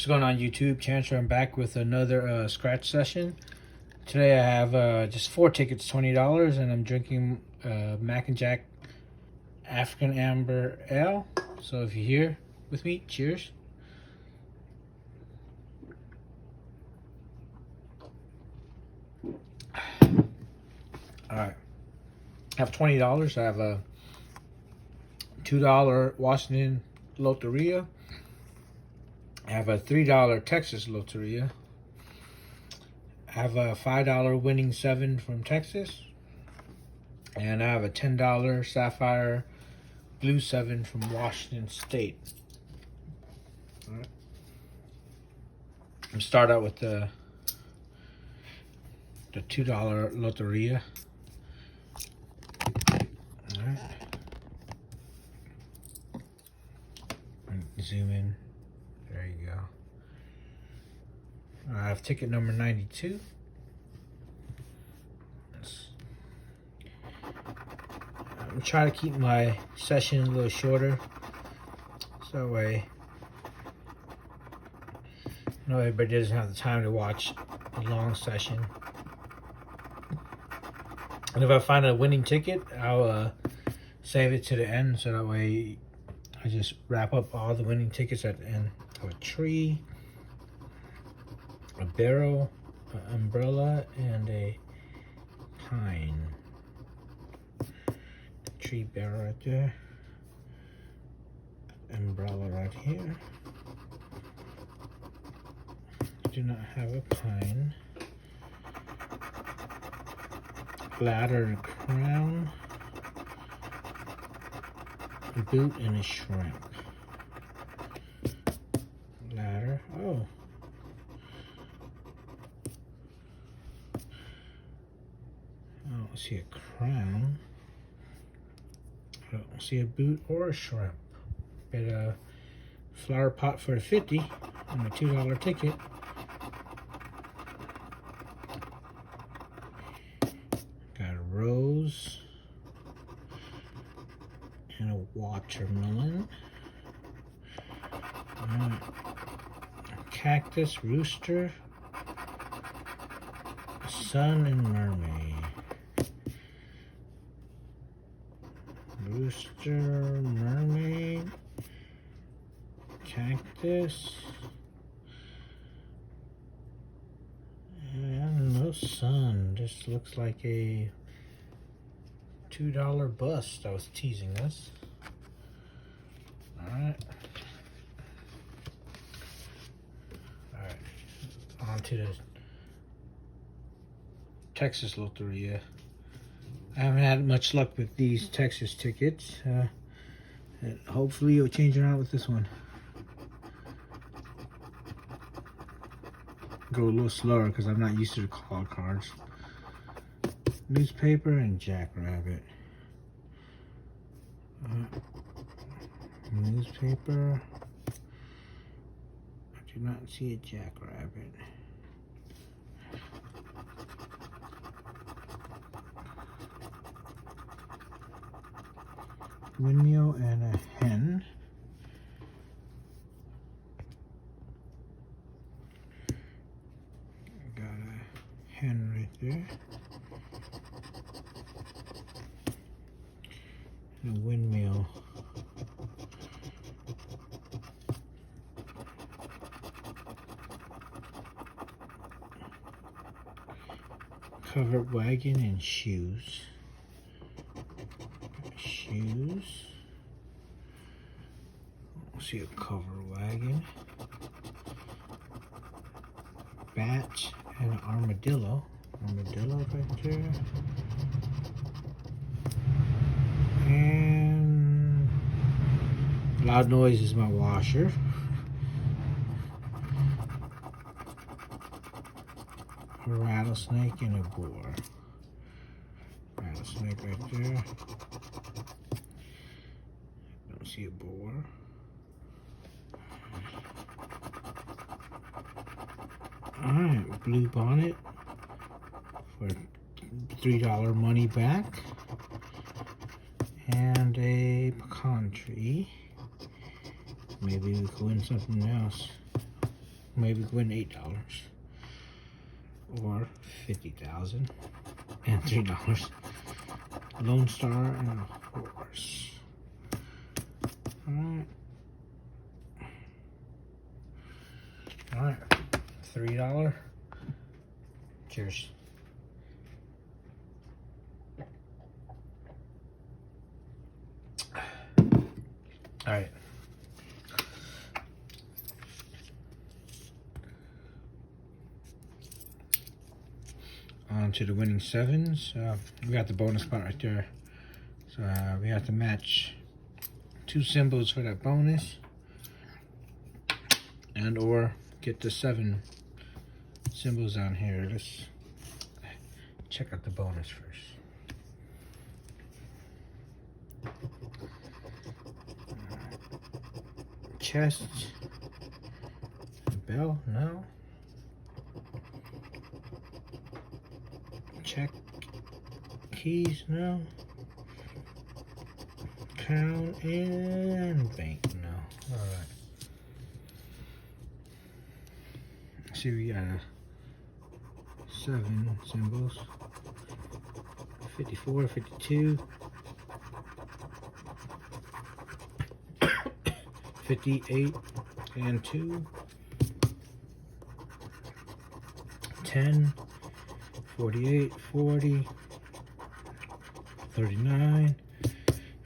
What's going on YouTube? Chancer, I'm back with another scratch session. Today I have just 4 tickets, $20, and I'm drinking Mac and Jack African Amber Ale. So if you're here with me, cheers. Alright, I have $20. I have a $2 Washington Loteria. I have a $3 Texas Loteria. I have a $5 Winning 7 from Texas. And I have a $10 Sapphire Blue 7 from Washington State. All right. I'm gonna start out with the $2 Loteria. All right. Zoom in. There you go. I have ticket number 92. I'm trying to keep my session a little shorter, so that way everybody doesn't have the time to watch a long session. And if I find a winning ticket, I'll save it to the end, so that way I just wrap up all the winning tickets at the end. A tree, a barrel, an umbrella, and a pine. Tree, barrel right there. Umbrella right here. Do not have a pine. Ladder and crown. A boot and a shrimp. Ladder. Oh. I don't see a crown. I don't see a boot or a shrimp. Got a flower pot for the 50 on a $2 ticket. Got a rose and a watermelon. Cactus, rooster, sun, and mermaid. Rooster, mermaid, cactus, and no sun. This looks like a $2 bust. I was teasing us. Alright. On to the Texas Loteria. I haven't had much luck with these Texas tickets. And hopefully it'll change around with this one. Go a little slower because I'm not used to the call cards. Newspaper and jackrabbit. Newspaper. I do not see a jackrabbit. Windmill and a hen. Got a hen right there. And a windmill. Covered wagon and shoes. Shoes. I don't see a covered wagon. Bat and an armadillo. Armadillo right there. And loud noise is my washer. A rattlesnake and a boar. Rattlesnake right there. Don't see a boar. Alright, blue bonnet for $3 money back. And a pecan tree. Maybe we could win something else. maybe win $8 or 50,000 and $3. Lone Star and a horse. Alright. Alright. $3. Cheers. Alright. On to the winning sevens. We got the bonus spot right there. So we have to match 2 symbols for that bonus. And or get the 7 symbols on here. Let's check out the bonus first. Chest. Bell, no. Check. Keys, no. Crown and bank, no. Alright. See, we got 7 symbols. 54, 52. 58 and 2. 10. 48, 40. 39.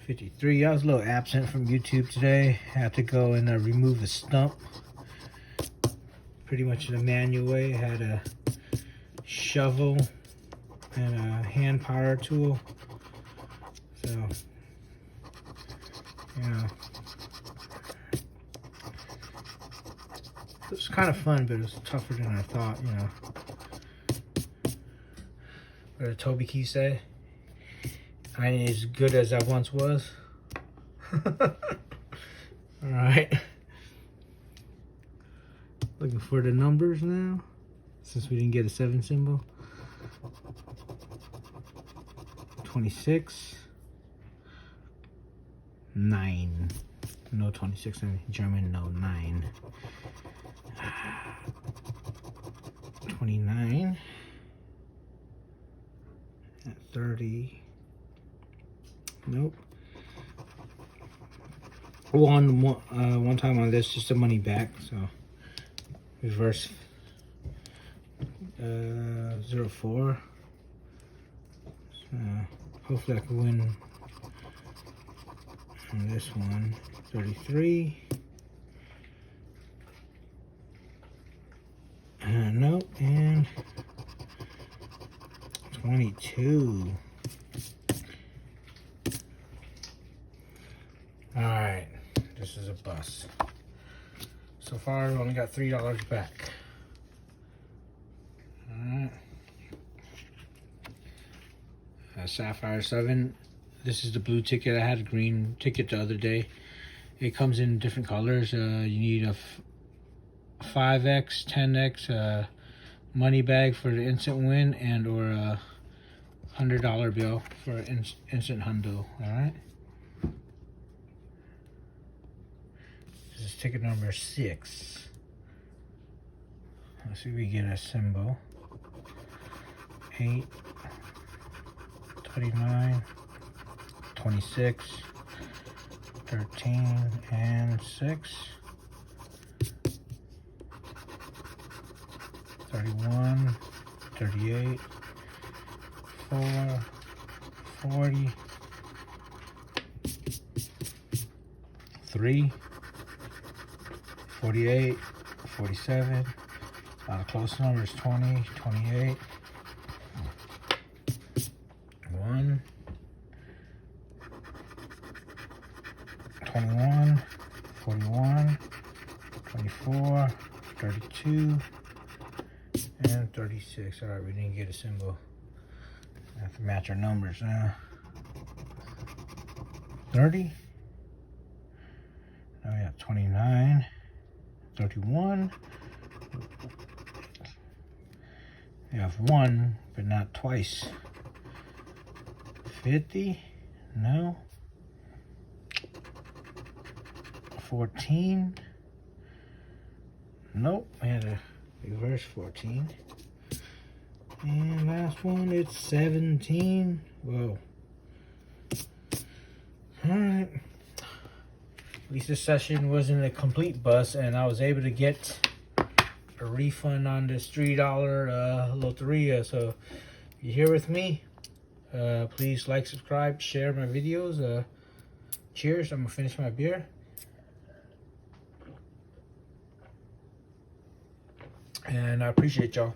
53. I was a little absent from YouTube today. Had to go and remove a stump. Pretty much in a manual way. Had a shovel and a hand power tool. So, yeah. It was kind of fun, but it was tougher than I thought, you know. What did Toby Keith say? I ain't as good as I once was. Alright. Looking for the numbers now, since we didn't get a 7 symbol. 26. 9. No 26 in German, no 9. 29. 30. Nope. One time on this, just the money back. So reverse 04. So hopefully I can win on this one. 33. Nope. And 22. Alright, this is a bust. So far, we only got $3 back. Alright. Sapphire 7. This is the blue ticket. I had a green ticket the other day. It comes in different colors. You need a 5x, 10x money bag for the instant win, and or a $100 bill for instant hundo. Alright. This is ticket number 6. Let's see if we get a symbol. 8, 29, 26, 13, and 6. 31, 38, 4, 40, 3, 48, 47, a lot of close numbers, 20, 28, 1, 21, 41, 24, 32, and 36. Alright, we didn't get a symbol. I have to match our numbers now. 30. Now we got 29, 31. We have 1, but not twice. 50. No. 14. Nope, I had a reverse 14. And last one, it's 17. Whoa. Alright. At least this session wasn't a complete bust, and I was able to get a refund on this $3 Loteria. So if you're here with me, please like, subscribe, share my videos. Cheers. I'm gonna finish my beer. And I appreciate y'all.